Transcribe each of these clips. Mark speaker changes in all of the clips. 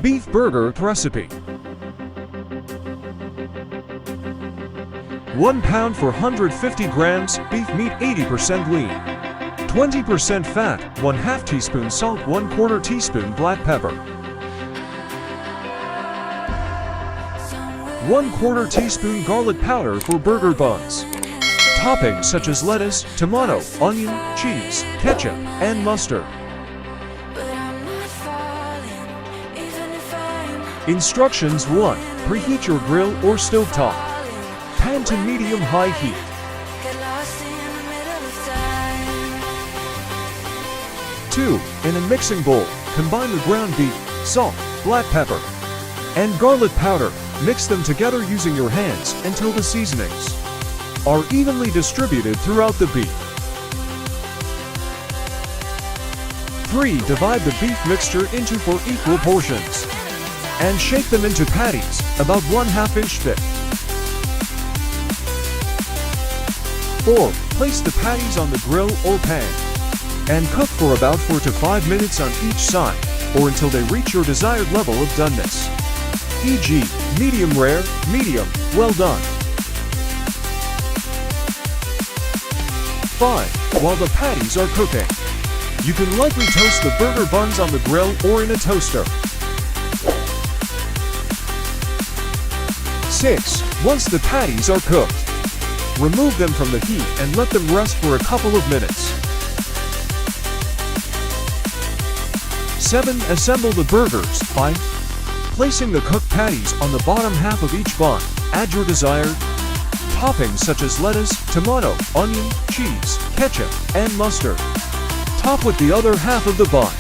Speaker 1: Beef burger recipe. 1 pound for 150 grams, beef meat 80% lean. 20% fat, 1/2 teaspoon salt, 1/4 teaspoon black pepper. 1/4 teaspoon garlic powder for burger buns. Toppings such as lettuce, tomato, onion, cheese, ketchup, and mustard. Instructions 1. Preheat your grill or stovetop. Pan to medium-high heat. 2. In a mixing bowl, combine the ground beef, salt, black pepper, and garlic powder. Mix them together using your hands until the seasonings are evenly distributed throughout the beef. 3. Divide the beef mixture into 4 equal portions and shake them into patties, about 1/2 inch thick. 4. Place the patties on the grill or pan and cook for about 4 to 5 minutes on each side, or until they reach your desired level of doneness, e.g., medium rare, medium, well done. 5. While the patties are cooking, you can lightly toast the burger buns on the grill or in a toaster. 6. Once the patties are cooked, remove them from the heat and let them rest for a couple of minutes. 7. Assemble the burgers by placing the cooked patties on the bottom half of each bun. Add your desired toppings such as lettuce, tomato, onion, cheese, ketchup, and mustard. Top with the other half of the bun.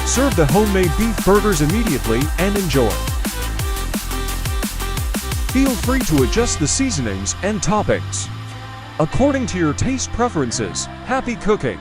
Speaker 1: Serve the homemade beef burgers immediately and enjoy. Feel free to adjust the seasonings and toppings according to your taste preferences. Happy cooking!